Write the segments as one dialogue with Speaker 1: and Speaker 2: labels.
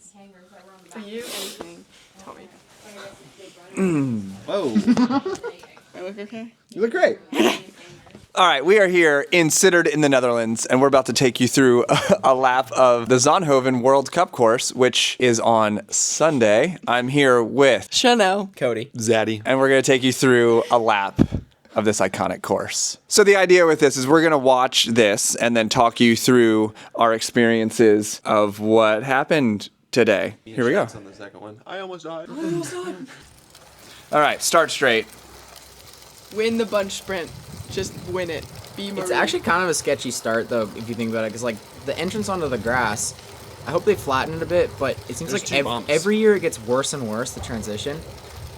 Speaker 1: guys.
Speaker 2: For you, anything. Tell me.
Speaker 3: Whoa.
Speaker 2: I look okay?
Speaker 3: You look great. All right, we are here in Sittard in the Netherlands, and we're about to take you through a lap of the Zonhoven World Cup course, which is on Sunday. I'm here with
Speaker 2: Chanel.
Speaker 1: Cody.
Speaker 4: Zaddy.
Speaker 3: and we're going to take you through a lap of this iconic course. So the idea with this is we're going to watch this and then talk you through our experiences of what happened today. Here we go.
Speaker 4: On the second one. I almost died.
Speaker 3: All right, start straight.
Speaker 2: Win the bunch sprint. Just win it. Be
Speaker 1: It's
Speaker 2: Marie.
Speaker 1: actually kind of a sketchy start, though, if you think about it, because, like, the entrance onto the grass, I hope they flatten it a bit, but it seems
Speaker 4: There's
Speaker 1: like
Speaker 4: two bumps.
Speaker 1: every year it gets worse and worse, the transition.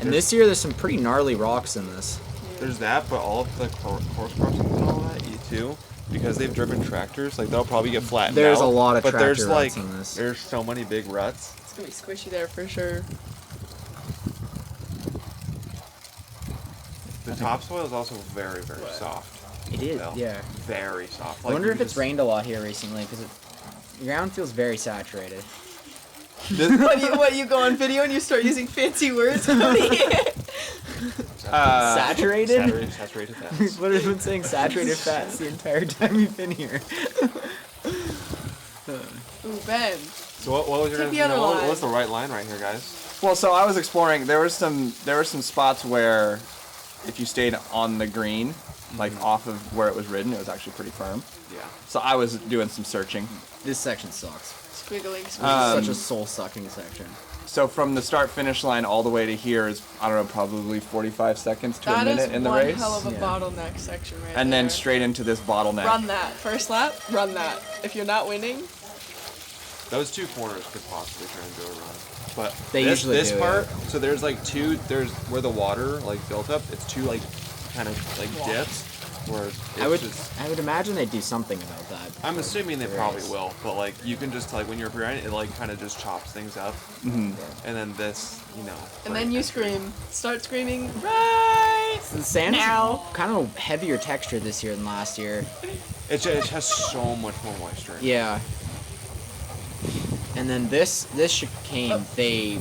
Speaker 1: And this year, there's some pretty gnarly rocks in this.
Speaker 4: There's that, but all of the course crossings and all that, too, because they've driven tractors, like they'll probably get flattened
Speaker 1: There's
Speaker 4: out.
Speaker 1: a lot of
Speaker 4: but
Speaker 1: tractor
Speaker 4: there's
Speaker 1: ruts
Speaker 4: like
Speaker 1: in this.
Speaker 4: there's so many big ruts.
Speaker 2: It's gonna be squishy there for sure.
Speaker 4: The topsoil is also very, very soft.
Speaker 1: It is,
Speaker 4: Well,
Speaker 1: yeah.
Speaker 4: Very soft.
Speaker 1: I wonder
Speaker 4: you
Speaker 1: if it's
Speaker 4: just-
Speaker 1: rained a lot here recently, because the ground feels very saturated.
Speaker 2: What, you go on video and you start using fancy words?
Speaker 1: Saturated?
Speaker 4: Saturated fats.
Speaker 1: What have you been saying? Saturated fats the entire time you've been here.
Speaker 2: Ooh, Ben.
Speaker 4: So what was your
Speaker 2: Take the
Speaker 4: guys'
Speaker 2: other
Speaker 4: what
Speaker 2: line.
Speaker 4: was the right line right here, guys?
Speaker 3: Well, so I was exploring. There were some spots where, if you stayed on the green, like off of where it was ridden, it was actually pretty firm.
Speaker 4: Yeah.
Speaker 3: So I was doing some searching.
Speaker 1: This section sucks.
Speaker 2: Squiggling,
Speaker 1: Such a soul-sucking section.
Speaker 3: So from the start-finish line all the way to here is, I don't know, probably 45 seconds to a
Speaker 2: That is
Speaker 3: minute in the
Speaker 2: one
Speaker 3: race.
Speaker 2: hell of a
Speaker 1: Yeah.
Speaker 2: bottleneck section right
Speaker 3: And then
Speaker 2: there.
Speaker 3: straight into this bottleneck.
Speaker 2: Run that. First lap, run that. If you're not winning,
Speaker 4: Those two corners could possibly turn into a run. But
Speaker 1: They
Speaker 4: this,
Speaker 1: usually
Speaker 4: this
Speaker 1: do,
Speaker 4: part, so there's like two, there's where the water like built up, it's two like kind of like dips where it's
Speaker 1: I would
Speaker 4: just,
Speaker 1: imagine they'd do something about that.
Speaker 4: I'm assuming they
Speaker 1: the
Speaker 4: probably
Speaker 1: race.
Speaker 4: will, but like you can just like when you're behind it like kind of just chops things up.
Speaker 3: Mhm.
Speaker 4: And then this, you know.
Speaker 2: and then you scream. Start screaming, right!
Speaker 1: The sand is
Speaker 2: Now.
Speaker 1: kind of heavier texture this year than last year.
Speaker 4: It has so much more moisture.
Speaker 1: Yeah. And then this chicane, they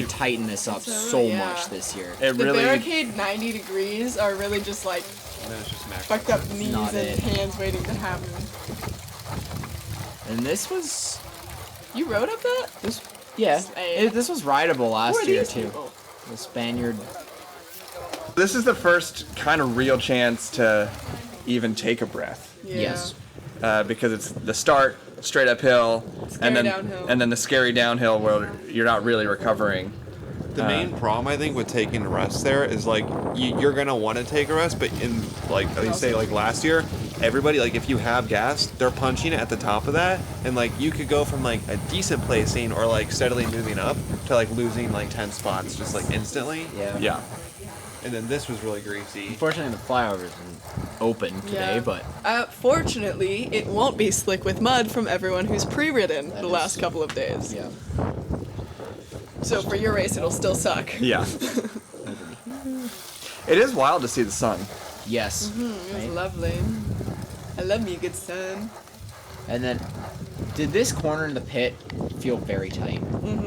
Speaker 1: tighten this up so
Speaker 2: yeah.
Speaker 1: much this year.
Speaker 3: It
Speaker 2: The
Speaker 3: really.
Speaker 2: barricade 90 degrees are really just like
Speaker 4: And then it's just max.
Speaker 2: fucked up knees
Speaker 1: Not
Speaker 2: and
Speaker 1: it.
Speaker 2: hands waiting to happen.
Speaker 1: And this was
Speaker 2: You rode up that?
Speaker 1: this was rideable
Speaker 2: Who
Speaker 1: last
Speaker 2: are
Speaker 1: year
Speaker 2: these
Speaker 1: too.
Speaker 2: people?
Speaker 1: The Spaniard.
Speaker 3: This is the first kind of real chance to even take a breath.
Speaker 2: Yeah.
Speaker 1: Yes.
Speaker 3: Because it's the start straight uphill, and then
Speaker 2: downhill.
Speaker 3: and then the scary downhill where you're not really recovering.
Speaker 4: The main problem I think with taking a rest there is like you're gonna want to take a rest, but in like at least say like last year, everybody like if you have gas, they're punching it at the top of that, and like you could go from like a decent placing or like steadily moving up to like losing like 10 spots just like instantly.
Speaker 1: Yeah.
Speaker 3: Yeah.
Speaker 4: And then this was really greasy.
Speaker 1: Unfortunately, the flyover isn't open today,
Speaker 2: Yeah.
Speaker 1: but
Speaker 2: Fortunately, it won't be slick with mud from everyone who's pre-ridden the
Speaker 1: is-
Speaker 2: last couple of days.
Speaker 1: yeah.
Speaker 2: So for your race, it'll still suck.
Speaker 3: Yeah. It is wild to see the sun.
Speaker 1: Yes.
Speaker 2: It was
Speaker 1: Right?
Speaker 2: lovely. I love me a good sun.
Speaker 1: And then, did this corner in the pit feel very tight?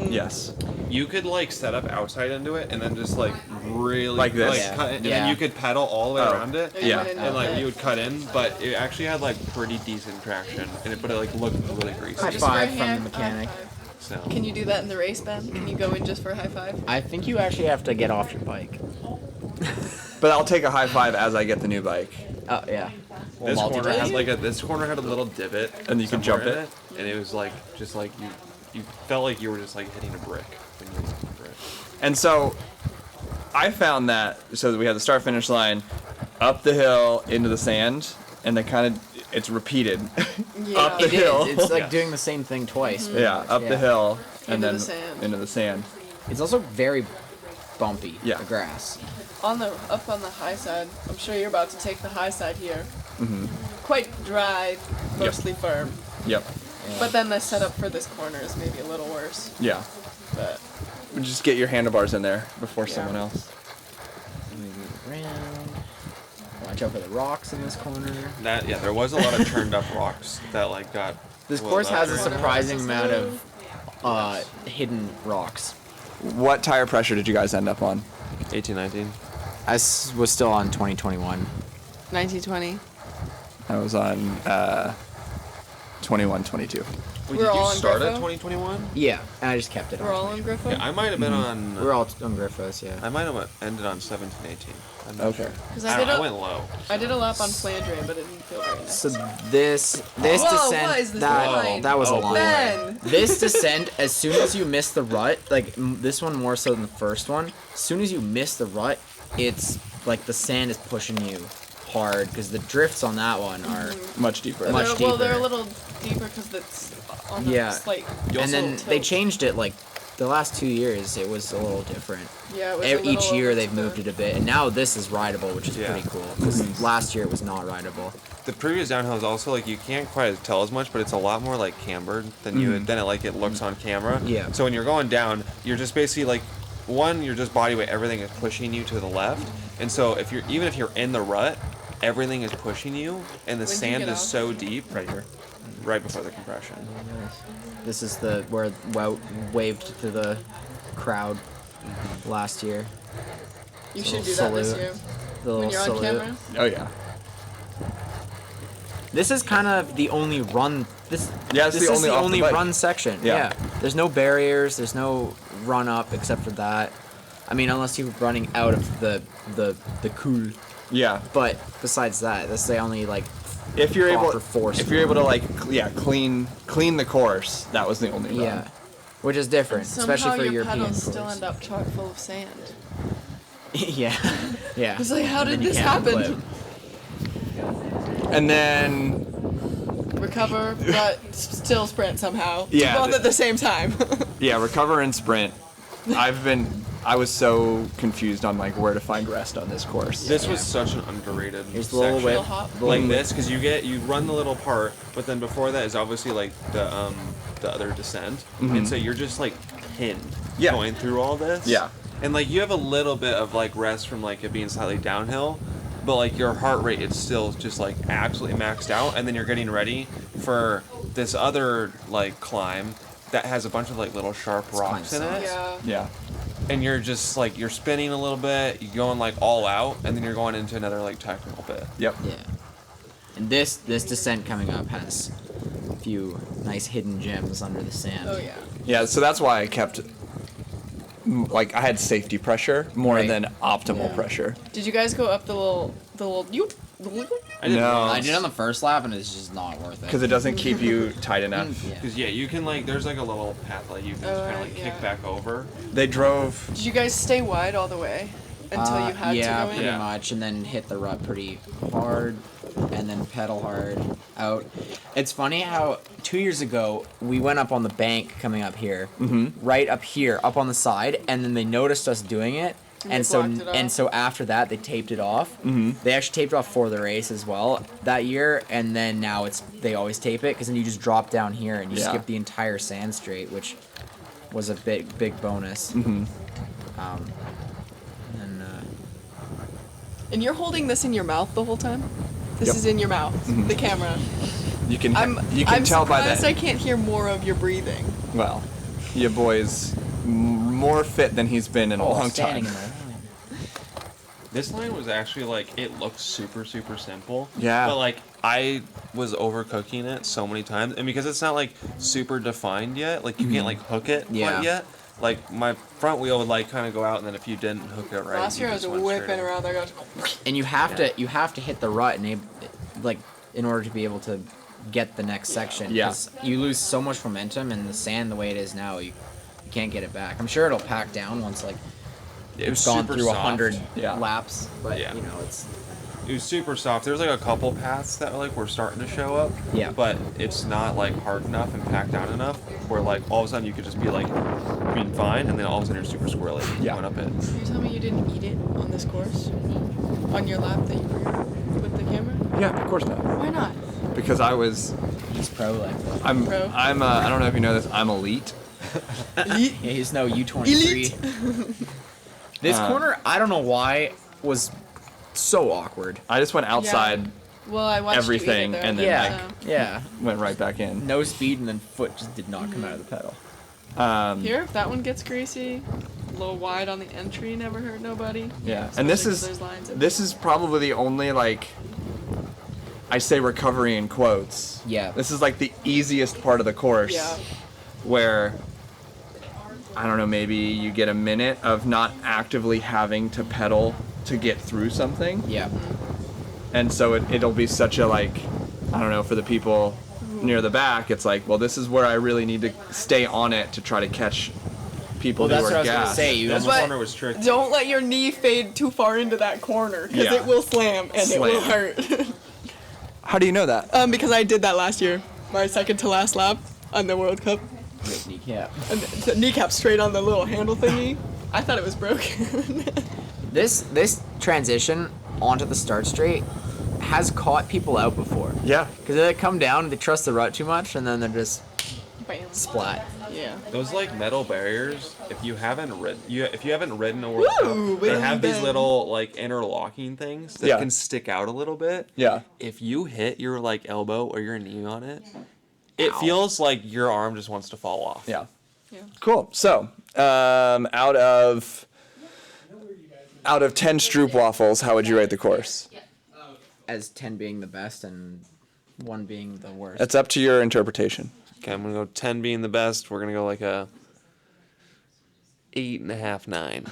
Speaker 3: Yes.
Speaker 4: You could like set up outside into it and then just like really
Speaker 3: Like this?
Speaker 1: Yeah.
Speaker 4: cut it, and
Speaker 1: Yeah.
Speaker 4: then you could pedal all the way
Speaker 3: Oh.
Speaker 4: around it.
Speaker 3: Yeah.
Speaker 4: And like you would cut in, but it actually had like pretty decent traction, and it like looked really greasy.
Speaker 1: High
Speaker 2: Just for a
Speaker 1: five from
Speaker 2: hand-
Speaker 1: the mechanic.
Speaker 2: high five.
Speaker 4: So.
Speaker 2: Can you do that in the race, Ben? Can you go in just for a high five?
Speaker 1: I think you actually have to get off your bike.
Speaker 3: But I'll take a high five as I get the new bike.
Speaker 1: Oh yeah.
Speaker 4: This corner
Speaker 1: multitask.
Speaker 4: had like this corner had a little divot,
Speaker 3: And you could
Speaker 4: somewhere
Speaker 3: jump
Speaker 4: in
Speaker 3: it?
Speaker 4: and it was like just like you felt like you were just like hitting a brick when you were looking for it.
Speaker 3: And so I found that we had the start finish line up the hill into the sand, and then kind of it's repeated
Speaker 2: Yeah.
Speaker 3: up the
Speaker 1: It
Speaker 3: hill.
Speaker 1: is. It's like
Speaker 4: Yes.
Speaker 1: doing the same thing twice. pretty
Speaker 3: Yeah,
Speaker 1: much,
Speaker 3: up the hill and
Speaker 2: Into
Speaker 3: then
Speaker 2: the sand.
Speaker 3: into the sand.
Speaker 1: It's also very bumpy.
Speaker 3: Yeah.
Speaker 1: The grass.
Speaker 2: Up on the high side. I'm sure you're about to take the high side here.
Speaker 3: Mm-hmm.
Speaker 2: Quite dry, mostly firm.
Speaker 3: Yep.
Speaker 2: But then the setup for this corner is maybe a little worse.
Speaker 3: Yeah.
Speaker 2: But
Speaker 3: Just get your handlebars in there before someone else.
Speaker 1: And we move around. Watch out for the rocks in this corner.
Speaker 4: That there was a lot of turned up rocks that like got.
Speaker 1: This
Speaker 4: well,
Speaker 1: course has a
Speaker 4: that-
Speaker 1: surprising amount of hidden rocks.
Speaker 3: What tire pressure did you guys end up on?
Speaker 4: 18, 19.
Speaker 1: Was still on 2021.
Speaker 2: 1920.
Speaker 3: I was on 21, 22.
Speaker 4: Wait,
Speaker 2: We're
Speaker 4: did you
Speaker 2: all on
Speaker 4: start at
Speaker 2: Griffo?
Speaker 4: 2021?
Speaker 1: Yeah, and I just kept it.
Speaker 2: We're all on Griffo?
Speaker 4: Yeah, I might have been on.
Speaker 1: We're all on Griffos, yeah.
Speaker 4: I might have ended on 17, 18. I'm not
Speaker 3: Okay.
Speaker 4: sure.
Speaker 2: 'Cause
Speaker 4: I went low.
Speaker 2: I did a lap on Flandre, but it didn't feel very nice.
Speaker 1: So this
Speaker 2: Whoa,
Speaker 1: descent
Speaker 2: what is this
Speaker 1: that
Speaker 2: line?
Speaker 1: that was a
Speaker 4: Oh,
Speaker 1: line.
Speaker 2: Ben!
Speaker 1: This descent, as soon as you miss the rut, like this one more so than the first one, as soon as you miss the rut, it's like the sand is pushing you hard because the drifts on that one are
Speaker 3: Much deeper.
Speaker 1: Much
Speaker 2: Well, they're a
Speaker 1: deeper.
Speaker 2: little deeper because it's on the
Speaker 1: Yeah.
Speaker 2: slight.
Speaker 1: and then
Speaker 2: tilt.
Speaker 1: they changed it like the last 2 years. It was a little different.
Speaker 2: Yeah, it was a
Speaker 1: Each
Speaker 2: little
Speaker 1: year
Speaker 2: over
Speaker 1: they've
Speaker 2: to the-
Speaker 1: moved it a bit, and now this is rideable, which is
Speaker 4: Yeah.
Speaker 1: pretty cool. Because last year it was not rideable.
Speaker 4: The previous downhill is also like you can't quite tell as much, but it's a lot more like cambered than it looks on camera.
Speaker 1: Yeah.
Speaker 4: So when you're going down, you're just basically like, you're just body weight. Everything is pushing you to the left, and so if you're in the rut, everything is pushing you, and the
Speaker 2: When did you
Speaker 4: sand
Speaker 2: get
Speaker 4: is
Speaker 2: off?
Speaker 4: so deep
Speaker 1: Right here.
Speaker 4: right before the compression.
Speaker 1: This is where waved to the crowd last year.
Speaker 2: You
Speaker 1: Little
Speaker 2: should do that this
Speaker 1: salute.
Speaker 2: year.
Speaker 1: The little
Speaker 2: When you're on
Speaker 1: salute.
Speaker 2: camera.
Speaker 3: Oh, yeah.
Speaker 1: This is kind of the only run.
Speaker 3: Yeah, it's
Speaker 1: this
Speaker 3: the
Speaker 1: is
Speaker 3: only
Speaker 1: the
Speaker 3: off the
Speaker 1: only
Speaker 3: bike.
Speaker 1: run section.
Speaker 3: Yeah.
Speaker 1: There's no barriers. There's no run up except for that. I mean, unless you're running out of the Kuhl.
Speaker 3: Yeah.
Speaker 1: But besides that, that's the only like.
Speaker 3: If you're able,
Speaker 1: Proper force.
Speaker 3: if you're able to like, clean the course, that was the only run.
Speaker 1: Yeah. Which is different,
Speaker 2: Somehow
Speaker 1: especially for
Speaker 2: your
Speaker 1: European
Speaker 2: pedals still
Speaker 1: course.
Speaker 2: end up chock full of sand.
Speaker 1: Yeah. Yeah.
Speaker 2: It's like, how
Speaker 1: And
Speaker 2: did
Speaker 1: then you
Speaker 2: this
Speaker 1: can't
Speaker 2: happen?
Speaker 1: unclip.
Speaker 3: And then
Speaker 2: Recover, but still sprint somehow.
Speaker 3: Yeah,
Speaker 2: Both
Speaker 3: the-
Speaker 2: at the same time.
Speaker 3: recover and sprint. I was so confused on like where to find rest on this course.
Speaker 4: This was such an underrated
Speaker 1: Here's the little
Speaker 4: section.
Speaker 1: whip.
Speaker 2: Little hop.
Speaker 4: Like this, because you run the little part, but then before that is obviously like the other descent, and so you're just like pinned
Speaker 3: Yeah.
Speaker 4: going through all this.
Speaker 3: Yeah.
Speaker 4: And like you have a little bit of like rest from like it being slightly downhill, but like your heart rate is still just like absolutely maxed out, and then you're getting ready for this other like climb that has a bunch of like little sharp rocks in
Speaker 1: climb
Speaker 4: it.
Speaker 2: Yeah.
Speaker 3: Yeah.
Speaker 4: And you're just like you're spinning a little bit, you're going like all out, and then you're going into another like technical bit.
Speaker 3: Yep.
Speaker 1: Yeah. And this descent coming up has a few nice hidden gems under the sand.
Speaker 2: Oh yeah.
Speaker 3: Yeah. So that's why I kept I had safety pressure more
Speaker 1: Right.
Speaker 3: than optimal
Speaker 2: Yeah.
Speaker 3: pressure.
Speaker 2: Did you guys go up the little you?
Speaker 4: I didn't
Speaker 3: No.
Speaker 1: I did on the first lap, and it's just not worth it.
Speaker 3: Because it doesn't keep you tight enough.
Speaker 1: Yeah.
Speaker 4: Because yeah, you can like there's like a little path like you can just kind of like
Speaker 2: yeah.
Speaker 4: kick back over.
Speaker 3: They drove.
Speaker 2: Did you guys stay wide all the way until you had
Speaker 1: yeah,
Speaker 2: to go in?
Speaker 1: pretty
Speaker 4: Yeah.
Speaker 1: much, and then hit the rut pretty hard, and then pedal hard out. It's funny how 2 years ago we went up on the bank coming up here, right up here, up on the side, and then they noticed us doing it.
Speaker 2: And they
Speaker 1: And so,
Speaker 2: blocked it off.
Speaker 1: and so after that, they taped it off. They actually taped it off for the race as well that year, and then now they always tape it because then you just drop down here and you
Speaker 3: Yeah.
Speaker 1: skip the entire sand straight, which was a big bonus. And
Speaker 2: And you're holding this in your mouth the whole time? This
Speaker 3: Yep.
Speaker 2: is in your mouth, the camera.
Speaker 3: You can
Speaker 2: I'm
Speaker 3: tell by
Speaker 2: surprised
Speaker 3: that.
Speaker 2: I can't hear more of your breathing.
Speaker 3: Well, your boy's more fit than he's been in a long
Speaker 1: standing
Speaker 3: time.
Speaker 1: in there.
Speaker 4: This line was actually like it looked super simple.
Speaker 3: Yeah.
Speaker 4: But like I was overcooking it so many times, and because it's not like super defined yet, like you can't like hook it
Speaker 1: Yeah.
Speaker 4: quite yet. Like my front wheel would like kind of go out, and then if you didn't hook it right,
Speaker 2: Last
Speaker 4: you
Speaker 2: year I was
Speaker 4: just went straight
Speaker 2: whipping
Speaker 4: up.
Speaker 2: around there going,
Speaker 1: And you have to hit the rut in order to be able to get the next section.
Speaker 3: Yeah.
Speaker 1: 'Cause you lose so much momentum, and the sand the way it is now, you can't get it back. I'm sure it'll pack down once like
Speaker 4: It was
Speaker 1: it's gone
Speaker 4: super
Speaker 1: through
Speaker 4: soft.
Speaker 1: 100
Speaker 3: Yeah.
Speaker 1: laps. But
Speaker 4: Yeah.
Speaker 1: you know it's
Speaker 4: It was super soft. There's like a couple paths that like were starting to show up.
Speaker 1: Yeah.
Speaker 4: But it's not like hard enough and packed down enough where like all of a sudden you could just be like being fine, and then all of a sudden you're super squirrely
Speaker 3: Yeah.
Speaker 4: going up it.
Speaker 2: Can you tell me you didn't eat it on this course? On your lap that you were with the camera?
Speaker 3: Yeah, of course not.
Speaker 2: Why not?
Speaker 3: Because
Speaker 1: he's pro like that.
Speaker 2: Pro.
Speaker 3: I don't know if you know this. I'm elite.
Speaker 1: Yeah, he's no U23. This corner, I don't know why, was so awkward.
Speaker 3: I just went outside,
Speaker 2: Well, I watched
Speaker 3: everything,
Speaker 2: you eat it there.
Speaker 3: and then
Speaker 1: Yeah,
Speaker 2: So-
Speaker 1: yeah.
Speaker 3: went right back in.
Speaker 1: No speed, and then foot just did not come out of the pedal.
Speaker 2: Here, if that one gets greasy, a little wide on the entry, never hurt nobody.
Speaker 3: Yeah,
Speaker 2: Especially
Speaker 3: and
Speaker 2: 'cause there's lines in
Speaker 3: this is probably the only like I say recovery in quotes.
Speaker 1: Yeah.
Speaker 3: This is like the easiest part of the course.
Speaker 2: Yeah.
Speaker 3: Where I don't know, maybe you get a minute of not actively having to pedal to get through something.
Speaker 1: Yeah.
Speaker 3: And so it'll be such a like, I don't know, for the people near the back, it's like, well, this is where I really need to stay on it to try to catch people
Speaker 1: Well,
Speaker 3: who
Speaker 1: that's
Speaker 3: are
Speaker 1: what I was gonna
Speaker 3: gassed.
Speaker 1: say. You
Speaker 4: This
Speaker 1: almost,
Speaker 4: corner was tricky.
Speaker 2: Don't let your knee fade too far into that corner, because
Speaker 3: Yeah.
Speaker 2: it will slam and it will hurt.
Speaker 3: How do you know that?
Speaker 2: Because I did that last year, my second to last lap on the World Cup.
Speaker 1: kneecap.
Speaker 2: And the kneecap straight on the little handle thingy. I thought it was broken.
Speaker 1: This transition onto the start straight has caught people out before.
Speaker 3: Yeah.
Speaker 1: Because they come down, they trust the rut too much, and then they're just
Speaker 2: Bam.
Speaker 1: splat.
Speaker 2: Yeah.
Speaker 4: Those like metal barriers, if you haven't ridden a World
Speaker 2: Woo,
Speaker 4: Cup, they
Speaker 2: William
Speaker 4: have these
Speaker 2: Ben.
Speaker 4: little like interlocking things that
Speaker 3: Yeah.
Speaker 4: can stick out a little bit.
Speaker 3: Yeah.
Speaker 4: If you hit your like elbow or your knee on it, it
Speaker 1: Ow.
Speaker 4: feels like your arm just wants to fall off.
Speaker 3: Yeah.
Speaker 2: Yeah.
Speaker 3: Cool. So, out of 10 Stroop waffles, how would you rate the course?
Speaker 1: As 10 being the best and 1 being the worst.
Speaker 3: It's up to your interpretation.
Speaker 4: Okay, I'm gonna go 10 being the best. We're gonna go like a 8.5, 9.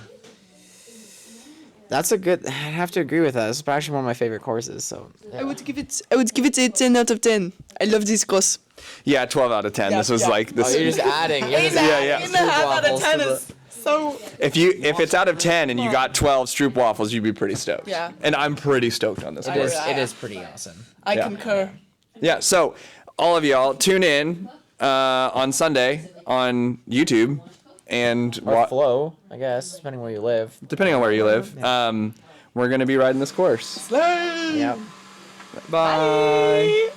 Speaker 1: That's a good. I'd have to agree with that. It's actually one of my favorite courses. So yeah.
Speaker 2: I would give it a 10 out of 10. I love this course.
Speaker 3: Yeah, 12 out of 10.
Speaker 2: Yeah,
Speaker 3: this was
Speaker 2: yeah.
Speaker 3: like
Speaker 1: Oh,
Speaker 3: this.
Speaker 1: you're just adding. You're just
Speaker 3: Yeah,
Speaker 1: adding
Speaker 3: yeah.
Speaker 2: 8.5 out of
Speaker 1: waffles
Speaker 2: 10
Speaker 1: to the-
Speaker 2: is so.
Speaker 3: If it's out of 10 and you got 12 Stroop waffles, you'd be pretty stoked.
Speaker 2: Yeah.
Speaker 3: And I'm pretty stoked on this
Speaker 1: It
Speaker 3: course.
Speaker 1: is. It is pretty awesome.
Speaker 2: I
Speaker 3: Yeah.
Speaker 2: concur.
Speaker 3: Yeah, so all of y'all tune in on Sunday on YouTube and
Speaker 1: Or flow, I guess, depending where you live.
Speaker 3: depending on where you live. We're going to be riding this course.
Speaker 1: Yep.
Speaker 3: Bye.